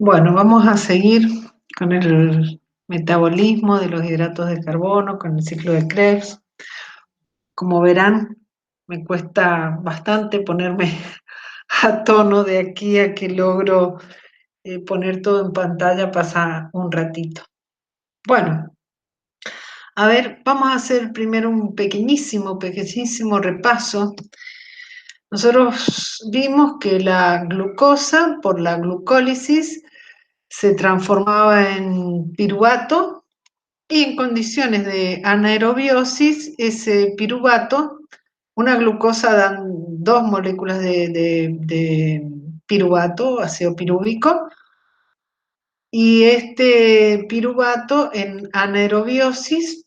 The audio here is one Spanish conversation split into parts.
Bueno, vamos a seguir con el metabolismo de los hidratos de carbono, con el ciclo de Krebs. Como verán, me cuesta bastante ponerme a tono de aquí a que logro poner todo en pantalla, pasa un ratito. Bueno, a ver, vamos a hacer primero un pequeñísimo repaso. Nosotros vimos que la glucosa, por la glucólisis, se transformaba en piruvato y en condiciones de anaerobiosis, ese piruvato, una glucosa dan dos moléculas de piruvato, ácido pirúvico, y este piruvato en anaerobiosis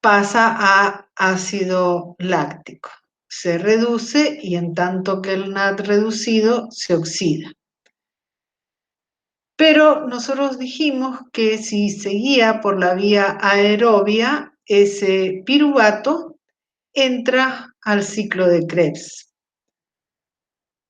pasa a ácido láctico. Se reduce y en tanto que el NAD reducido se oxida. Pero nosotros dijimos que si seguía por la vía aerobia, ese piruvato entra al ciclo de Krebs.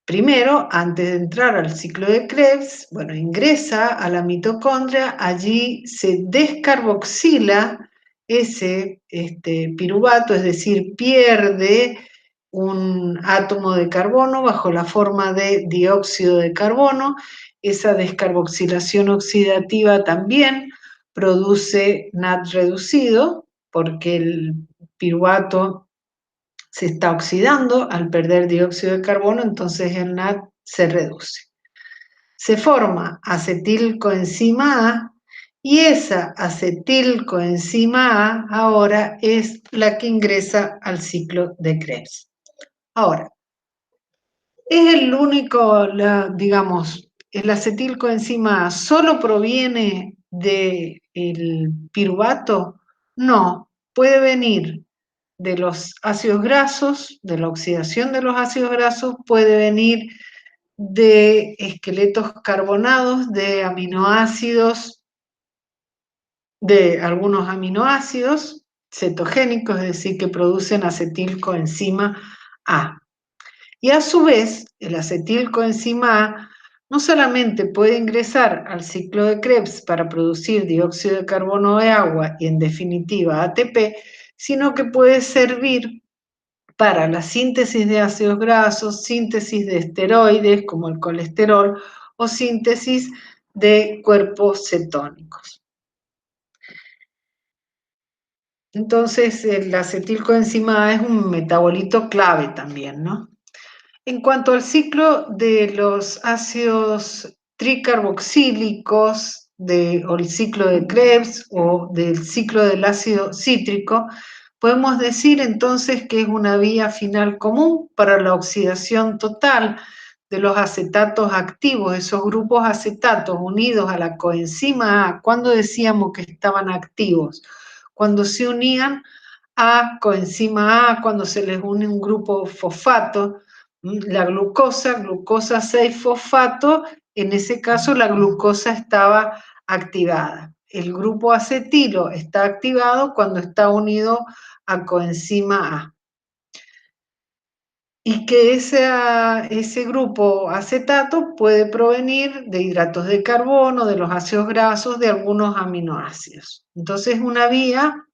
Primero, antes de entrar al ciclo de Krebs, bueno, ingresa a la mitocondria, allí se descarboxila ese piruvato, es decir, pierde un átomo de carbono bajo la forma de dióxido de carbono. Esa descarboxilación oxidativa también produce NAD reducido, porque el piruvato se está oxidando al perder dióxido de carbono, entonces el NAD se reduce. Se forma acetilcoenzima A y esa acetilcoenzima A ahora es la que ingresa al ciclo de Krebs. Ahora, es el único, digamos, el acetilcoenzima A solo proviene del piruvato. No, puede venir de los ácidos grasos, de la oxidación de los ácidos grasos, puede venir de esqueletos carbonados, de aminoácidos, de algunos aminoácidos cetogénicos, es decir, que producen acetilcoenzima A. Y a su vez, el acetilcoenzima A no solamente puede ingresar al ciclo de Krebs para producir dióxido de carbono de agua y en definitiva ATP, sino que puede servir para la síntesis de ácidos grasos, síntesis de esteroides como el colesterol o síntesis de cuerpos cetónicos. Entonces, el acetilcoenzima A es un metabolito clave también, ¿no? En cuanto al ciclo de los ácidos tricarboxílicos, o el ciclo de Krebs o del ciclo del ácido cítrico, podemos decir entonces que es una vía final común para la oxidación total de los acetatos activos, esos grupos acetatos unidos a la coenzima A. ¿Cuándo decíamos que estaban activos? Cuando se unían a coenzima A, cuando se les une un grupo fosfato, la glucosa 6-fosfato, en ese caso la glucosa estaba activada. El grupo acetilo está activado cuando está unido a coenzima A. Y que ese grupo acetato puede provenir de hidratos de carbono, de los ácidos grasos, de algunos aminoácidos. Entonces es una vía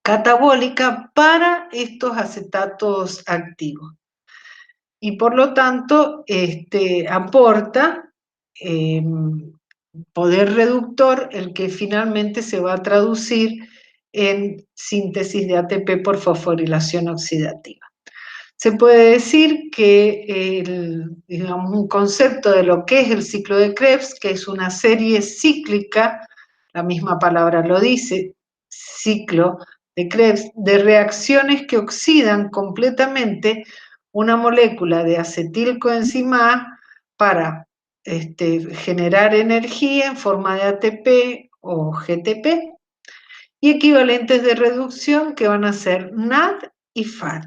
catabólica para estos acetatos activos. Y por lo tanto aporta poder reductor, el que finalmente se va a traducir en síntesis de ATP por fosforilación oxidativa. Se puede decir que digamos, un concepto de lo que es el ciclo de Krebs, que es una serie cíclica, la misma palabra lo dice, ciclo de Krebs, de reacciones que oxidan completamente una molécula de acetilcoenzima A para generar energía en forma de ATP o GTP y equivalentes de reducción que van a ser NAD y FAD.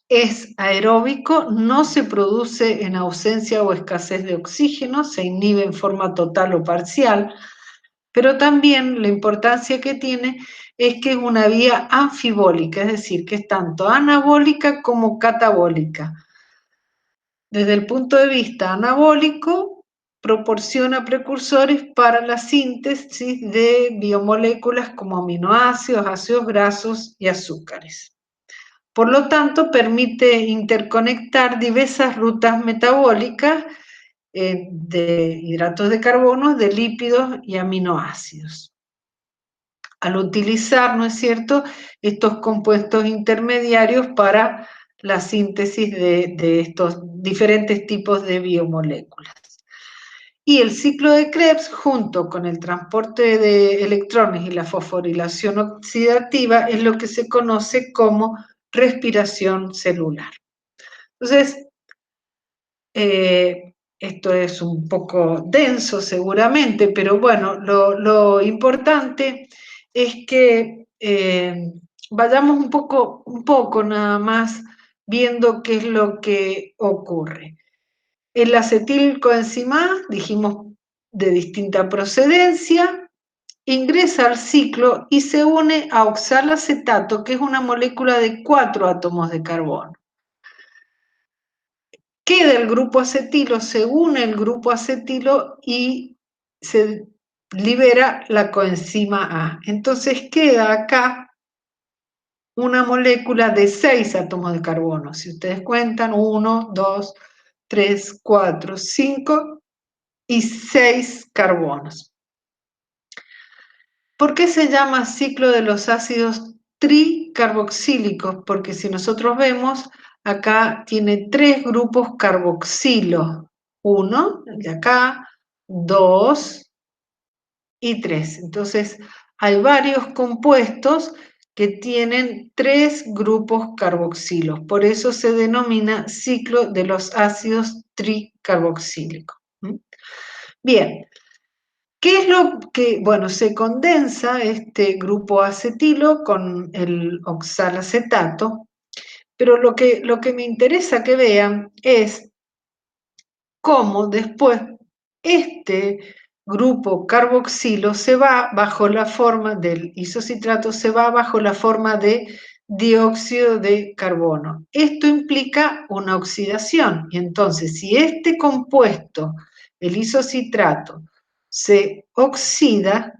Es aeróbico, no se produce en ausencia o escasez de oxígeno, se inhibe en forma total o parcial, pero también la importancia que tiene es que es una vía anfibólica, es decir, que es tanto anabólica como catabólica. Desde el punto de vista anabólico, proporciona precursores para la síntesis de biomoléculas como aminoácidos, ácidos grasos y azúcares. Por lo tanto, permite interconectar diversas rutas metabólicas de hidratos de carbono, de lípidos y aminoácidos. Al utilizar, ¿no es cierto?, estos compuestos intermediarios para la síntesis de estos diferentes tipos de biomoléculas. Y el ciclo de Krebs, junto con el transporte de electrones y la fosforilación oxidativa, es lo que se conoce como respiración celular. Entonces, esto es un poco denso seguramente, pero bueno, lo importante es que vayamos un poco nada más viendo qué es lo que ocurre. El acetilcoenzima A, dijimos, de distinta procedencia, ingresa al ciclo y se une a oxalacetato, que es una molécula de 4 átomos de carbono. Queda el grupo acetilo, se une el grupo acetilo y se libera la coenzima A. Entonces queda acá una molécula de 6 átomos de carbono. Si ustedes cuentan, 1, 2, 3, 4, 5 y 6 carbonos. ¿Por qué se llama ciclo de los ácidos tricarboxílicos? Porque si nosotros vemos, acá tiene 3 grupos carboxilo. 1, el de acá, 2 y 3. Entonces, hay varios compuestos que tienen 3 grupos carboxilos. Por eso se denomina ciclo de los ácidos tricarboxílicos. Bien. ¿Qué es lo que, bueno, se condensa este grupo acetilo con el oxalacetato, pero lo que me interesa que vean es cómo después este grupo carboxilo se va bajo la forma del isocitrato, se va bajo la forma de dióxido de carbono. Esto implica una oxidación, y entonces si este compuesto, el isocitrato, se oxida,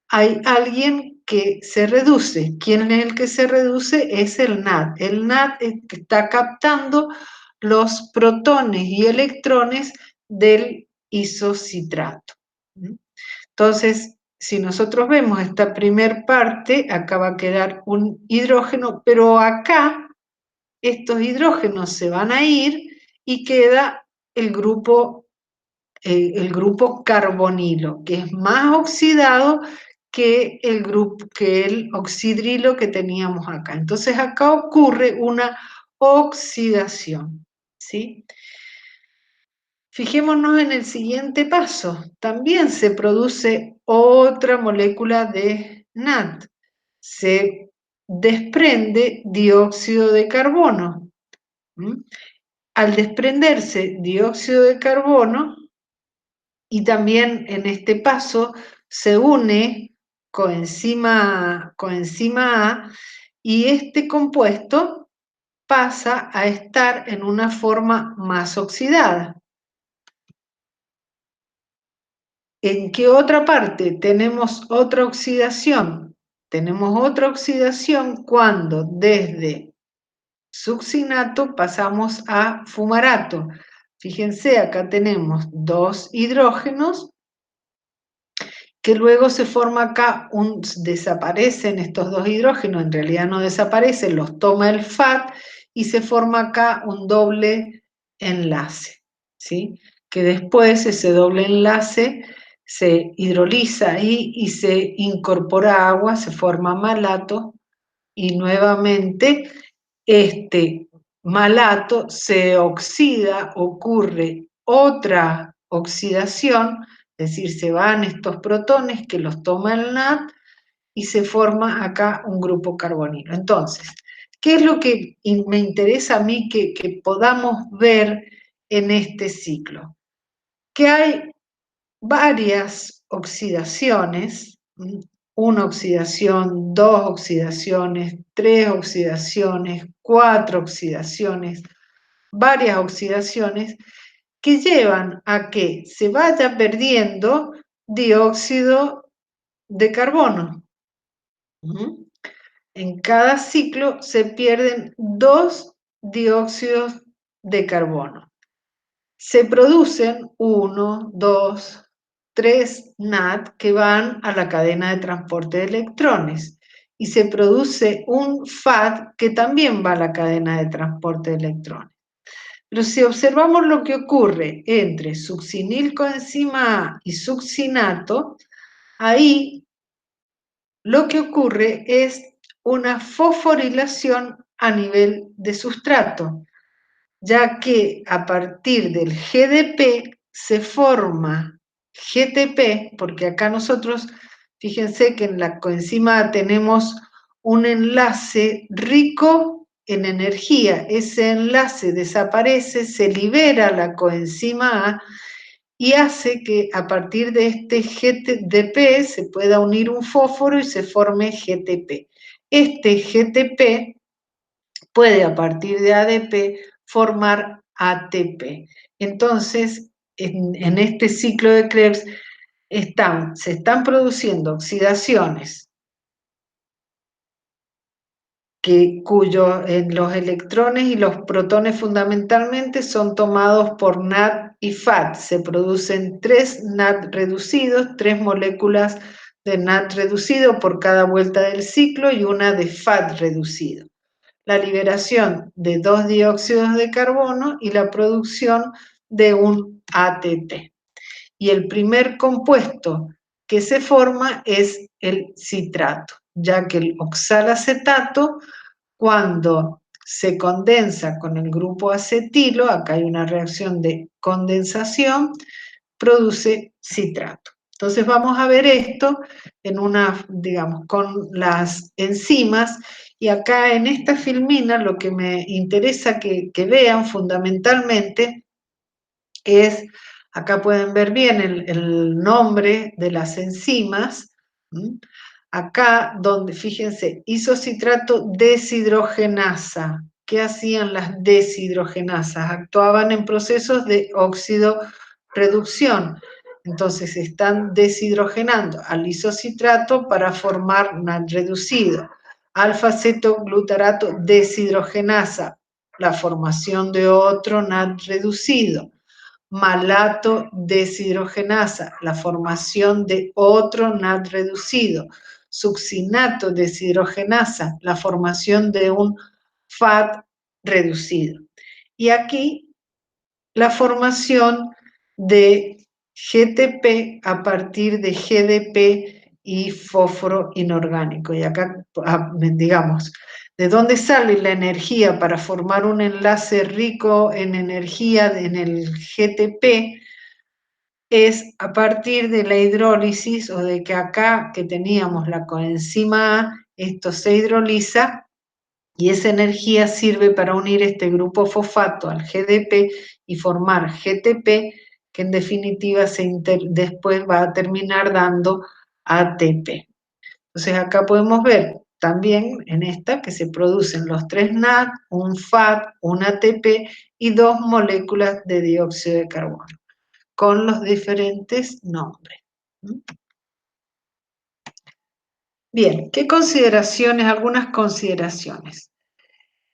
hay alguien que se reduce. ¿Quién es el que se reduce? Es el NAD. El NAD está captando los protones y electrones del isocitrato. Entonces, si nosotros vemos esta primer parte, acá va a quedar un hidrógeno, pero acá estos hidrógenos se van a ir y queda el grupo carbonilo, que es más oxidado que el oxidrilo que teníamos acá. Entonces acá ocurre una oxidación, ¿sí? Fijémonos en el siguiente paso. También se produce otra molécula de NAD. Se desprende dióxido de carbono. Al desprenderse dióxido de carbono, y también en este paso se une coenzima A, y este compuesto pasa a estar en una forma más oxidada. ¿En qué otra parte tenemos otra oxidación? Tenemos otra oxidación cuando desde succinato pasamos a fumarato. Fíjense, acá tenemos 2 hidrógenos que luego se forma acá, desaparecen estos 2 hidrógenos, en realidad no desaparecen, los toma el FAT y se forma acá un doble enlace, ¿sí? Que después ese doble enlace se hidroliza ahí y se incorpora agua, se forma malato y nuevamente este malato se oxida, ocurre otra oxidación, es decir, se van estos protones que los toma el NAD y se forma acá un grupo carbonilo. Entonces, ¿qué es lo que me interesa a mí que podamos ver en este ciclo? Que hay varias oxidaciones, una oxidación, 2 oxidaciones, 3 oxidaciones, 4 oxidaciones, varias oxidaciones, que llevan a que se vaya perdiendo dióxido de carbono. En cada ciclo se pierden 2 dióxidos de carbono. Se producen 1, 2, 3 NAD que van a la cadena de transporte de electrones y se produce un FAD que también va a la cadena de transporte de electrones. Pero si observamos lo que ocurre entre succinilcoenzima A y succinato, ahí lo que ocurre es una fosforilación a nivel de sustrato, ya que a partir del GDP se forma GTP, porque acá nosotros, fíjense que en la coenzima A tenemos un enlace rico en energía, ese enlace desaparece, se libera la coenzima A y hace que a partir de este GTP se pueda unir un fósforo y se forme GTP. Este GTP puede a partir de ADP formar ATP. Entonces, en este ciclo de Krebs se están produciendo oxidaciones los electrones y los protones fundamentalmente son tomados por NAD y FAD. Se producen 3 NAD reducidos, 3 moléculas de NAD reducido por cada vuelta del ciclo y una de FAD reducido. La liberación de 2 dióxidos de carbono y la producción de un ATP. Y el primer compuesto que se forma es el citrato, ya que el oxalacetato, cuando se condensa con el grupo acetilo, acá hay una reacción de condensación, produce citrato. Entonces vamos a ver esto en digamos, con las enzimas, y acá en esta filmina lo que me interesa que vean fundamentalmente es, acá pueden ver bien el nombre de las enzimas, acá donde, fíjense, isocitrato deshidrogenasa. ¿Qué hacían las deshidrogenasas? Actuaban en procesos de óxido-reducción. Entonces están deshidrogenando al isocitrato para formar NAD reducido. Alfa-cetoglutarato deshidrogenasa, la formación de otro NAD reducido. Malato deshidrogenasa, la formación de otro NAD reducido. Succinato deshidrogenasa, la formación de un FAD reducido. Y aquí la formación de GTP a partir de GDP y fósforo inorgánico. Y acá, digamos, ¿de dónde sale la energía para formar un enlace rico en energía en el GTP? Es a partir de la hidrólisis, o de que acá que teníamos la coenzima A, esto se hidroliza y esa energía sirve para unir este grupo fosfato al GDP y formar GTP, que en definitiva después va a terminar dando ATP. Entonces acá podemos ver también en esta que se producen los 3 NAD, un FAD, un ATP y 2 moléculas de dióxido de carbono, con los diferentes nombres. Bien, ¿qué consideraciones? Algunas consideraciones.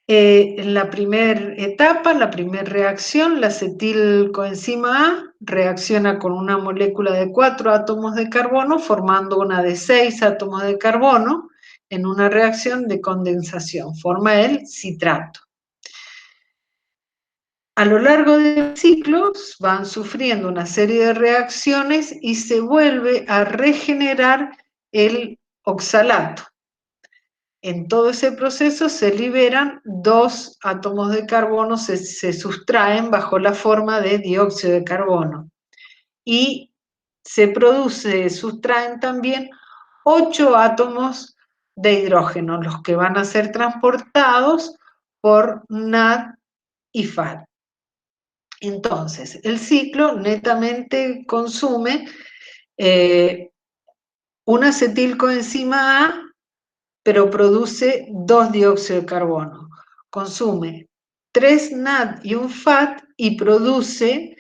En la primera etapa, la primera reacción, la acetilcoenzima A reacciona con una molécula de 4 átomos de carbono, formando una de 6 átomos de carbono en una reacción de condensación. Forma el citrato. A lo largo del ciclo van sufriendo una serie de reacciones y se vuelve a regenerar el oxalato. En todo ese proceso se liberan 2 átomos de carbono, se sustraen bajo la forma de dióxido de carbono. Y sustraen también 8 átomos de hidrógeno, los que van a ser transportados por NAD y FAD. Entonces, el ciclo netamente consume una acetilcoenzima A, pero produce 2 dióxido de carbono. Consume 3 NAD y un FAD y produce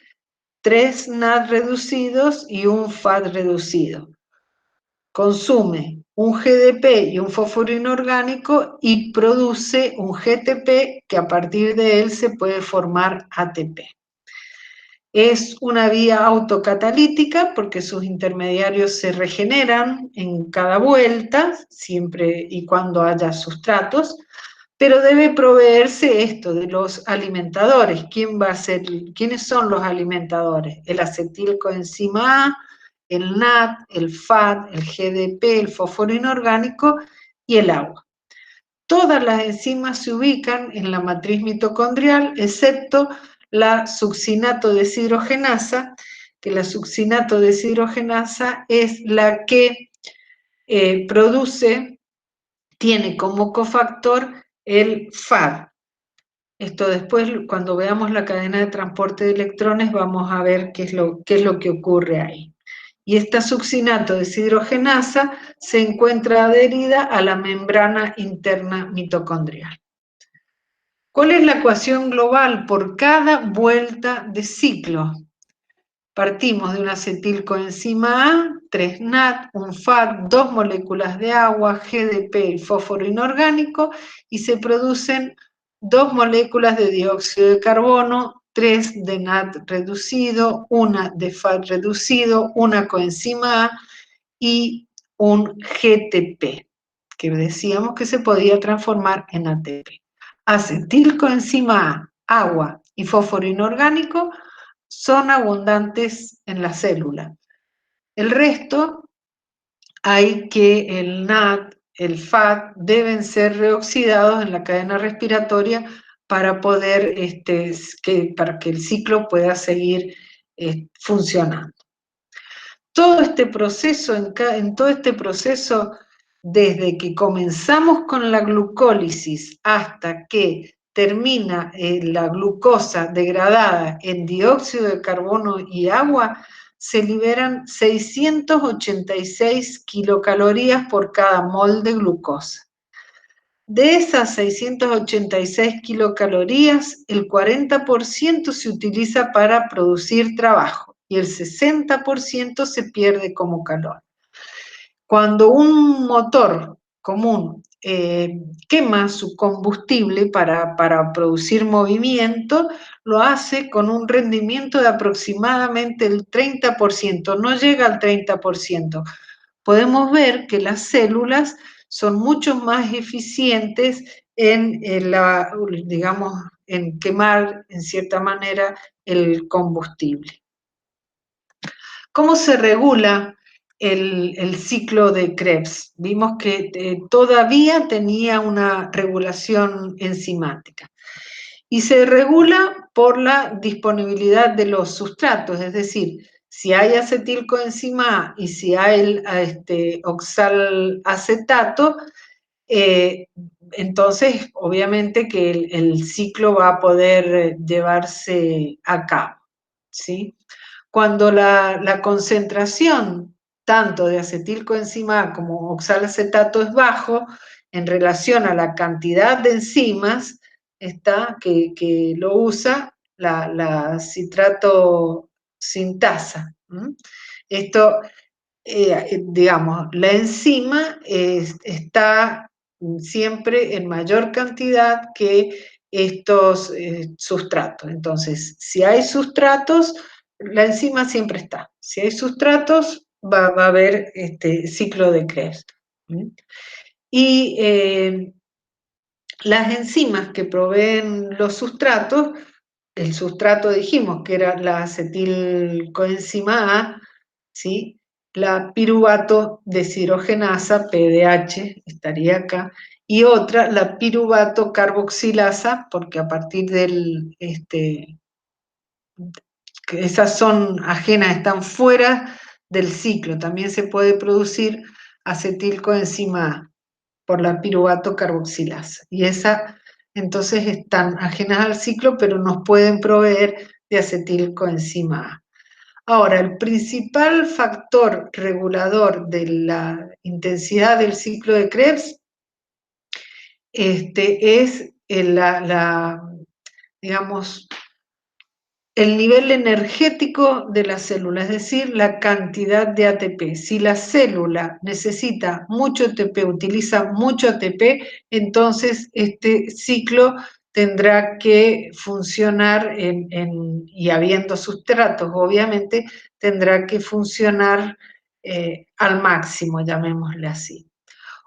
3 NAD reducidos y un FAD reducido. Consume un GDP y un fósforo inorgánico y produce un GTP que a partir de él se puede formar ATP. Es una vía autocatalítica porque sus intermediarios se regeneran en cada vuelta, siempre y cuando haya sustratos, pero debe proveerse esto de los alimentadores. ¿Quiénes son los alimentadores? El acetilcoenzima A, el NAD, el FAD, el GDP, el fósforo inorgánico y el agua. Todas las enzimas se ubican en la matriz mitocondrial, excepto la succinato deshidrogenasa, que la succinato deshidrogenasa es la que tiene como cofactor el FAD. Esto después, cuando veamos la cadena de transporte de electrones, vamos a ver qué es lo que ocurre ahí. Y esta succinato deshidrogenasa se encuentra adherida a la membrana interna mitocondrial. ¿Cuál es la ecuación global por cada vuelta de ciclo? Partimos de una acetilcoenzima A, 3 NAD, un FAD, 2 moléculas de agua, GDP y fósforo inorgánico, y se producen 2 moléculas de dióxido de carbono, 3 de NAD reducido, una de FAD reducido, una coenzima A y un GTP, que decíamos que se podía transformar en ATP. Acetilcoenzima A, agua y fósforo inorgánico son abundantes en la célula. El resto hay que el NAD, el FAD, deben ser reoxidados en la cadena respiratoria para poder, para que el ciclo pueda seguir funcionando. Todo este proceso, en todo este proceso, desde que comenzamos con la glucólisis hasta que termina la glucosa degradada en dióxido de carbono y agua, se liberan 686 kilocalorías por cada mol de glucosa. De esas 686 kilocalorías, el 40% se utiliza para producir trabajo y el 60% se pierde como calor. Cuando un motor común quema su combustible para producir movimiento, lo hace con un rendimiento de aproximadamente el 30%, no llega al 30%. Podemos ver que las células son mucho más eficientes en digamos, en quemar, en cierta manera, el combustible. ¿Cómo se regula el ciclo de Krebs? Vimos que todavía tenía una regulación enzimática. Y se regula por la disponibilidad de los sustratos, es decir, si hay acetilcoenzima A y si hay oxalacetato, entonces obviamente que el ciclo va a poder llevarse a cabo, ¿sí? Cuando la concentración tanto de acetilcoenzima A como oxalacetato es bajo, en relación a la cantidad de enzimas que lo usa la citrato sintasa. Esto, digamos, la enzima está siempre en mayor cantidad que estos sustratos. Entonces, si hay sustratos, la enzima siempre está. Si hay sustratos, va a haber ciclo de Krebs. Y las enzimas que proveen los sustratos, el sustrato dijimos que era la acetilcoenzima A, ¿sí? La piruvato deshidrogenasa, PDH, estaría acá, y otra, la piruvato carboxilasa, porque a partir del, que esas son ajenas, están fuera del ciclo, también se puede producir acetilcoenzima A por la piruvato carboxilasa, y esa entonces están ajenas al ciclo, pero nos pueden proveer de acetilcoenzima A. Ahora, el principal factor regulador de la intensidad del ciclo de Krebs es digamos, el nivel energético de la célula, es decir, la cantidad de ATP. Si la célula necesita mucho ATP, utiliza mucho ATP, entonces este ciclo tendrá que funcionar y habiendo sustratos, obviamente, tendrá que funcionar al máximo, llamémosle así.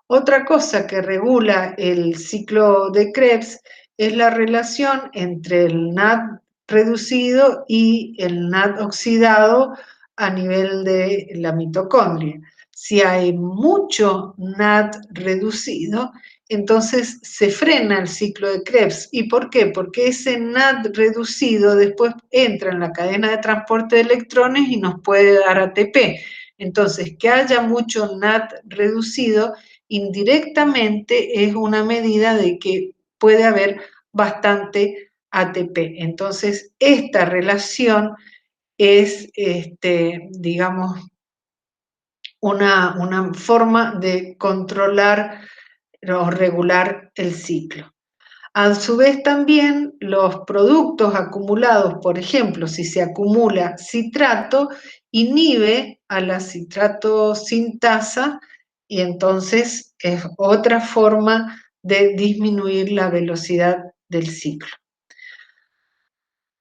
Otra cosa que regula el ciclo de Krebs es la relación entre el NAD reducido y el NAD oxidado a nivel de la mitocondria. Si hay mucho NAD reducido, entonces se frena el ciclo de Krebs. ¿Y por qué? Porque ese NAD reducido después entra en la cadena de transporte de electrones y nos puede dar ATP. Entonces, que haya mucho NAD reducido indirectamente es una medida de que puede haber bastante ATP. Entonces, esta relación es, digamos, una forma de controlar o regular el ciclo. A su vez también los productos acumulados, por ejemplo, si se acumula citrato, inhibe a la citrato sintasa y entonces es otra forma de disminuir la velocidad del ciclo.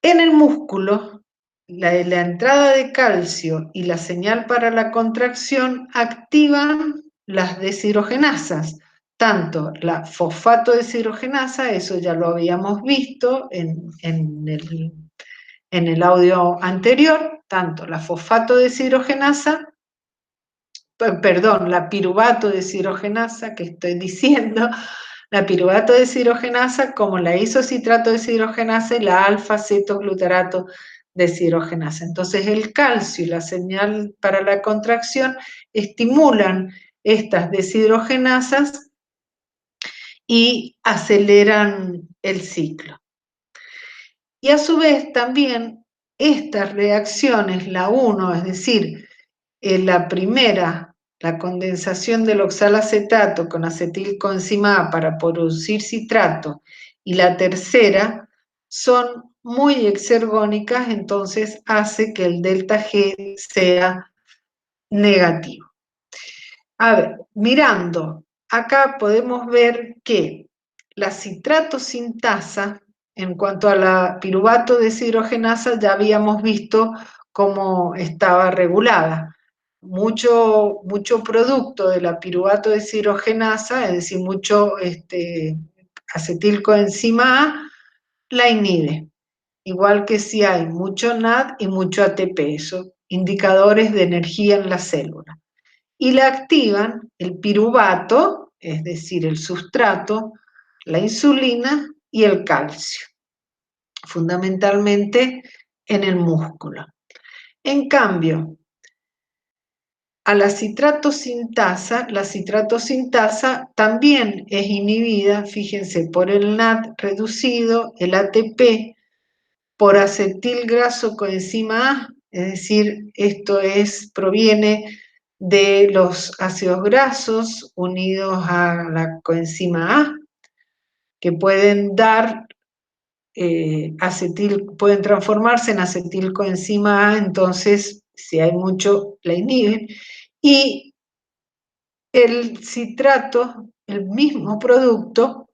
En el músculo, la entrada de calcio y la señal para la contracción activan las deshidrogenasas, tanto la fosfato deshidrogenasa, eso ya lo habíamos visto en el audio anterior, tanto la fosfato deshidrogenasa, perdón, la piruvato deshidrogenasa que estoy diciendo, la piruvato deshidrogenasa como la isocitrato deshidrogenasa y la alfa-cetoglutarato deshidrogenasa. Entonces el calcio y la señal para la contracción estimulan estas deshidrogenasas y aceleran el ciclo. Y a su vez también estas reacciones, la 1, es decir, la primera, la condensación del oxalacetato con acetilcoenzima A para producir citrato, y la tercera son muy exergónicas, entonces hace que el delta G sea negativo. A ver, mirando, acá podemos ver que la citrato sintasa, en cuanto a la piruvato deshidrogenasa, ya habíamos visto cómo estaba regulada. Mucho producto de la piruvato deshidrogenasa, es decir, mucho acetilcoenzima A, la inhibe. Igual que si hay mucho NAD y mucho ATP, esos indicadores de energía en la célula. Y la activan el piruvato, es decir, el sustrato, la insulina y el calcio, fundamentalmente en el músculo. En cambio, a la citratosintasa también es inhibida, fíjense, por el NAD reducido, el ATP, por acetilgrasocoenzima A, es decir, esto proviene de los ácidos grasos unidos a la coenzima A, que pueden dar pueden transformarse en acetilcoenzima A, entonces si hay mucho la inhiben, y el citrato, el mismo producto,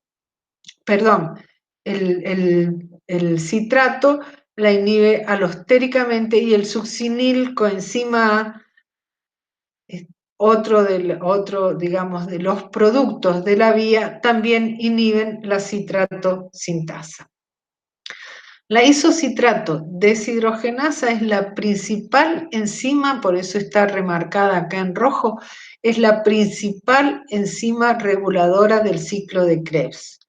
perdón, el citrato la inhibe alostéricamente y el succinil coenzima A, otro, digamos, de los productos de la vía, también inhiben la citrato sintasa. La isocitrato deshidrogenasa es la principal enzima, por eso está remarcada acá en rojo, es la principal enzima reguladora del ciclo de Krebs.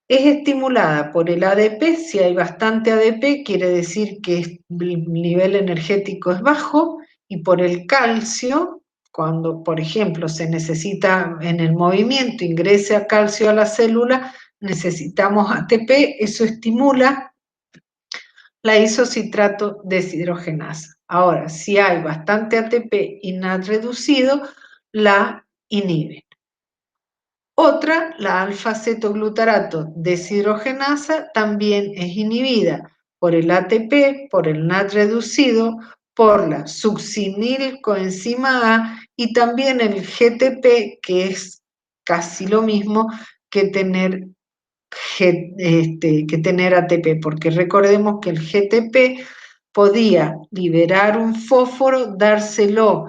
Es estimulada por el ADP, si hay bastante ADP quiere decir que el nivel energético es bajo, y por el calcio, cuando por ejemplo se necesita en el movimiento, ingrese calcio a la célula, necesitamos ATP, eso estimula la isocitrato deshidrogenasa. Ahora, si hay bastante ATP y NAD reducido, la inhibe. Otra, la alfa-cetoglutarato deshidrogenasa, también es inhibida por el ATP, por el NAD reducido, por la succinilcoenzima A y también el GTP, que es casi lo mismo que tener, que tener ATP, porque recordemos que el GTP podía liberar un fósforo, dárselo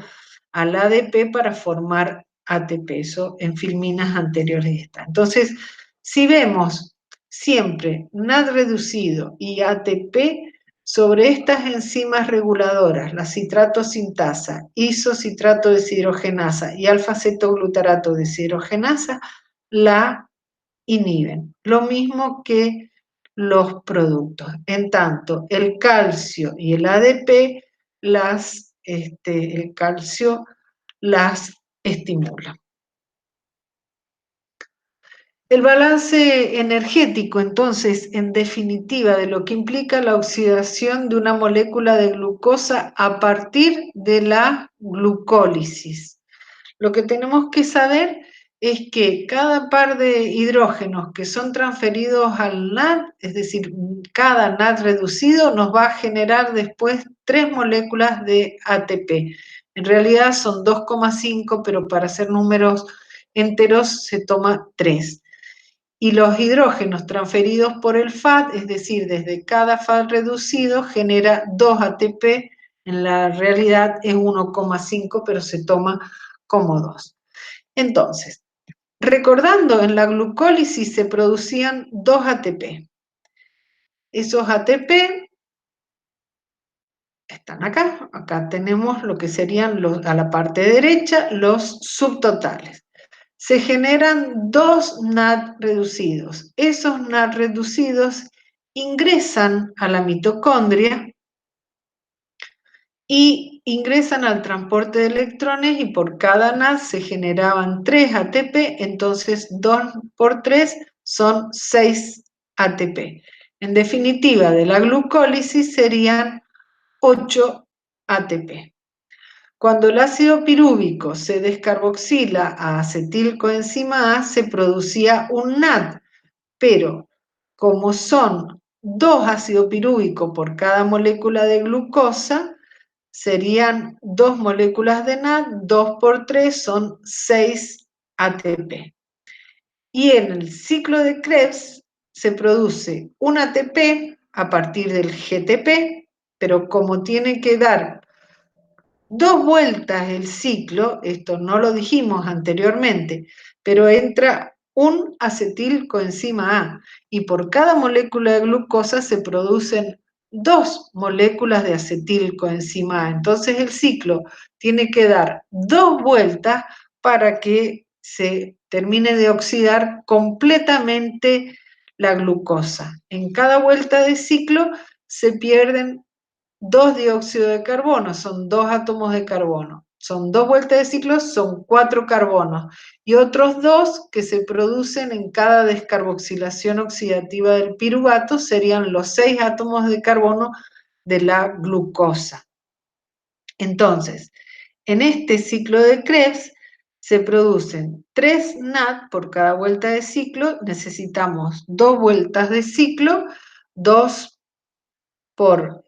al ADP para formar ATP, eso en filminas anteriores está. Entonces, si vemos siempre NAD reducido y ATP sobre estas enzimas reguladoras, la citrato sintasa, isocitrato deshidrogenasa y alfa-cetoglutarato deshidrogenasa, la inhiben. Lo mismo que los productos. En tanto, el calcio y el ADP, el calcio las estimula. El balance energético, entonces, en definitiva, de lo que implica la oxidación de una molécula de glucosa a partir de la glucólisis. Lo que tenemos que saber es que cada par de hidrógenos que son transferidos al NAD, es decir, cada NAD reducido, nos va a generar después 3 moléculas de ATP. En realidad son 2,5, pero para hacer números enteros se toma 3. Y los hidrógenos transferidos por el FAD, es decir, desde cada FAD reducido, genera 2 ATP, en la realidad es 1,5, pero se toma como 2. Entonces, recordando, en la glucólisis se producían 2 ATP. Esos ATP están acá. Acá tenemos lo que serían a la parte derecha los subtotales. Se generan 2 NAD reducidos. Esos NAD reducidos ingresan a la mitocondria y ingresan al transporte de electrones, y por cada NAD se generaban 3 ATP, entonces 2 por 3 son 6 ATP. En definitiva, de la glucólisis serían 8 ATP. Cuando el ácido pirúvico se descarboxila a acetilcoenzima A, se producía un NAD, pero como son 2 ácido pirúvico por cada molécula de glucosa, serían 2 moléculas de NAD, 2 por 3 son 6 ATP. Y en el ciclo de Krebs se produce un ATP a partir del GTP, pero como tiene que dar 2 vueltas el ciclo, esto no lo dijimos anteriormente, pero entra un acetilcoenzima A, y por cada molécula de glucosa se producen 2 moléculas de acetilcoenzima A. Entonces el ciclo tiene que dar 2 vueltas para que se termine de oxidar completamente la glucosa. En cada vuelta de ciclo se pierden 2 dióxido de carbono, son 2 átomos de carbono. Son 2 vueltas de ciclo, son 4 carbonos. Y otros 2 que se producen en cada descarboxilación oxidativa del piruvato serían los 6 átomos de carbono de la glucosa. Entonces, en este ciclo de Krebs se producen 3 NAD por cada vuelta de ciclo. Necesitamos 2 vueltas de ciclo, 2 por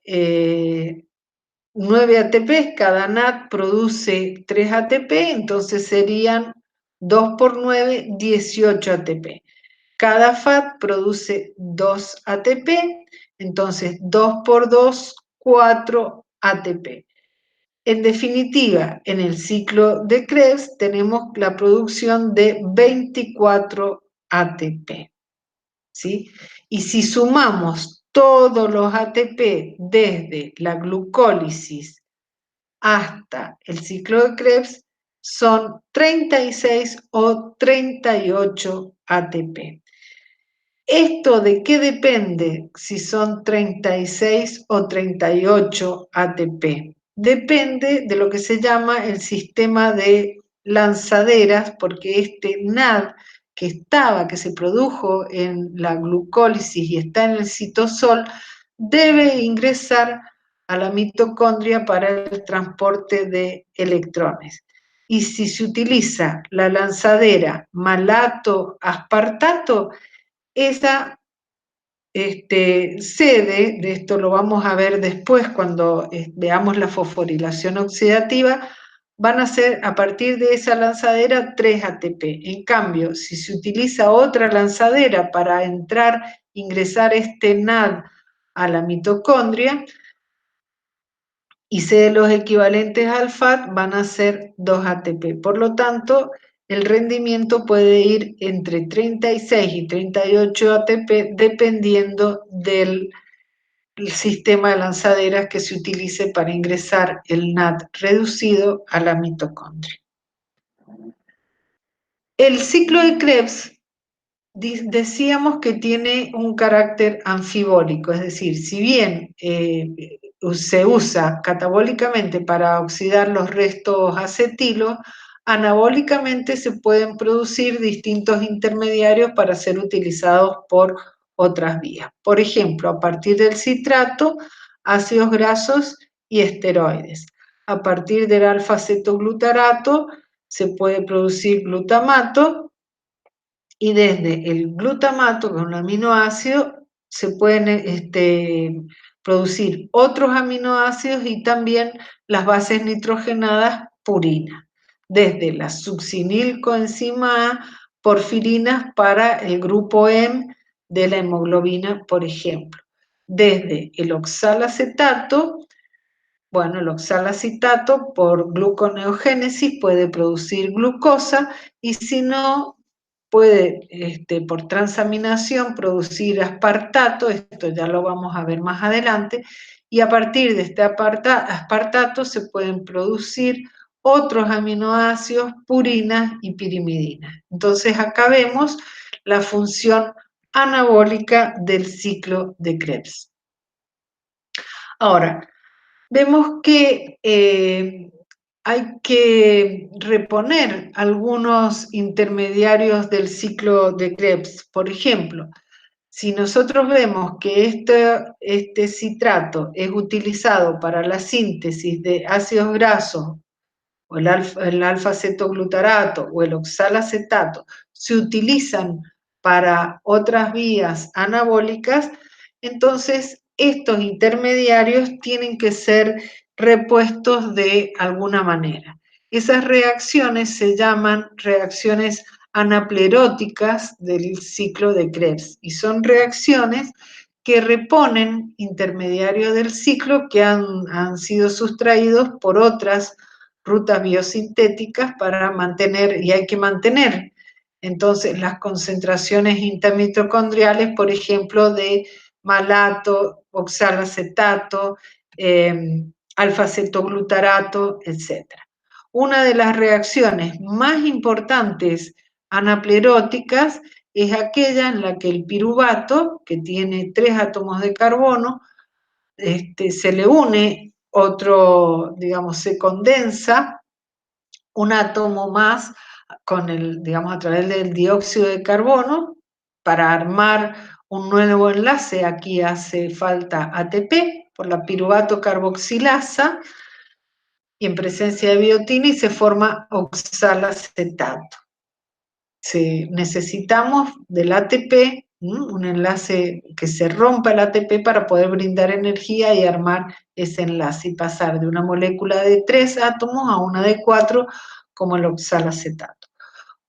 9 ATP, cada NAD produce 3 ATP, entonces serían 2 por 9, 18 ATP. Cada FAT produce 2 ATP, entonces 2 por 2, 4 ATP. En definitiva, en el ciclo de Krebs tenemos la producción de 24 ATP. ¿Sí? Y si sumamos todos los ATP desde la glucólisis hasta el ciclo de Krebs, son 36 o 38 ATP. ¿Esto de qué depende si son 36 o 38 ATP? Depende de lo que se llama el sistema de lanzaderas, porque este NAD que se produjo en la glucólisis y está en el citosol, debe ingresar a la mitocondria para el transporte de electrones. Y si se utiliza la lanzadera malato-aspartato, esa cede, de esto lo vamos a ver después cuando veamos la fosforilación oxidativa, van a ser a partir de esa lanzadera 3 ATP. En cambio, si se utiliza otra lanzadera para ingresar este NAD a la mitocondria y cede los equivalentes al FAT, van a ser 2 ATP. Por lo tanto, el rendimiento puede ir entre 36 y 38 ATP dependiendo del sistema de lanzaderas que se utilice para ingresar el NAD reducido a la mitocondria. El ciclo de Krebs decíamos que tiene un carácter anfibólico, es decir, si bien se usa catabólicamente para oxidar los restos acetilos, anabólicamente se pueden producir distintos intermediarios para ser utilizados por otras vías. Por ejemplo, a partir del citrato, ácidos grasos y esteroides. A partir del alfa-cetoglutarato se puede producir glutamato, y desde el glutamato, que es un aminoácido, se pueden producir otros aminoácidos y también las bases nitrogenadas purina, desde la succinilcoenzima A, porfirinas para el grupo M de la hemoglobina, por ejemplo. Desde el oxalacetato, bueno, el oxalacetato por gluconeogénesis puede producir glucosa y si no, puede por transaminación producir aspartato, esto ya lo vamos a ver más adelante, y a partir de este aspartato se pueden producir otros aminoácidos, purinas y pirimidinas. Entonces acá vemos la función anabólica del ciclo de Krebs. Ahora, vemos que hay que reponer algunos intermediarios del ciclo de Krebs. Por ejemplo, si nosotros vemos que este citrato es utilizado para la síntesis de ácidos grasos, o el alfa-cetoglutarato o el oxalacetato, se utilizan para otras vías anabólicas, entonces estos intermediarios tienen que ser repuestos de alguna manera. Esas reacciones se llaman reacciones anapleróticas del ciclo de Krebs y son reacciones que reponen intermediarios del ciclo que han sido sustraídos por otras rutas biosintéticas para mantener, y hay que mantener entonces las concentraciones intermitocondriales, por ejemplo, de malato, oxalacetato, alfa-cetoglutarato, etc. Una de las reacciones más importantes anapleróticas es aquella en la que el piruvato, que tiene 3 átomos de carbono, se le une otro, digamos, se condensa un átomo más digamos, a través del dióxido de carbono para armar un nuevo enlace. Aquí hace falta ATP por la piruvato carboxilasa y en presencia de biotina y se forma oxalacetato. Necesitamos del ATP, un enlace que se rompa el ATP para poder brindar energía y armar ese enlace y pasar de una molécula de 3 átomos a una de 4 como el oxalacetato.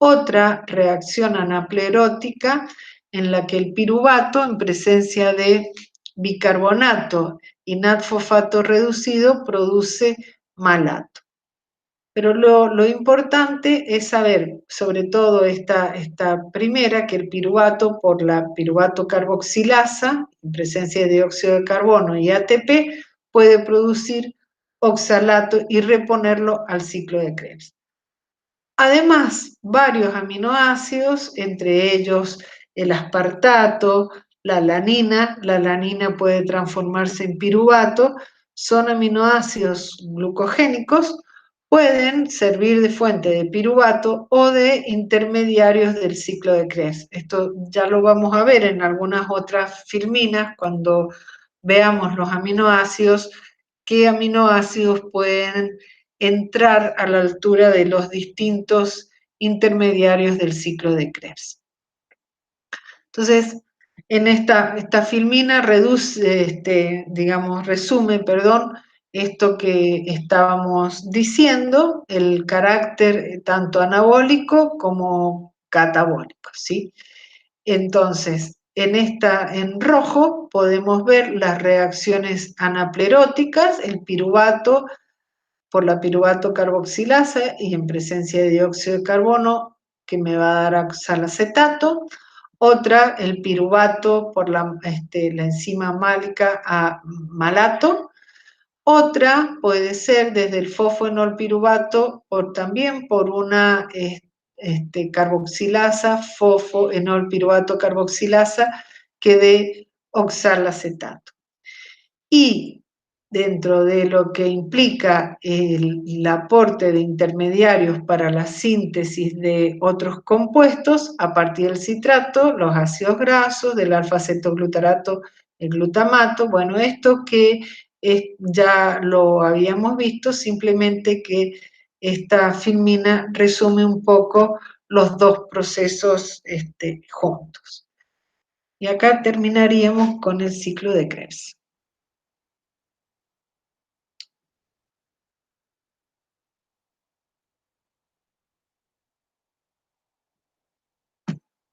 Otra reacción anaplerótica en la que el piruvato en presencia de bicarbonato y NAD-fosfato reducido produce malato. Pero lo importante es saber, sobre todo esta primera, que el piruvato por la piruvato carboxilasa, en presencia de dióxido de carbono y ATP, puede producir oxalato y reponerlo al ciclo de Krebs. Además, varios aminoácidos, entre ellos el aspartato, la alanina puede transformarse en piruvato, son aminoácidos glucogénicos, pueden servir de fuente de piruvato o de intermediarios del ciclo de Krebs. Esto ya lo vamos a ver en algunas otras filminas cuando veamos los aminoácidos, qué aminoácidos pueden entrar a la altura de los distintos intermediarios del ciclo de Krebs. Entonces, En esta filmina resume, perdón, esto que estábamos diciendo, el carácter tanto anabólico como catabólico, ¿sí? Entonces, en rojo podemos ver las reacciones anapleróticas, el piruvato por la piruvato carboxilasa y en presencia de dióxido de carbono que me va a dar oxalacetato. Otra, el piruvato por la enzima málica a malato. Otra puede ser desde el fosfoenolpiruvato o también por una carboxilasa, fosfoenolpiruvato carboxilasa que dé oxalacetato. Y dentro de lo que implica el aporte de intermediarios para la síntesis de otros compuestos, a partir del citrato, los ácidos grasos, del alfa-cetoglutarato, el glutamato, bueno, esto que ya lo habíamos visto, simplemente que esta filmina resume un poco los dos procesos juntos. Y acá terminaríamos con el ciclo de Krebs.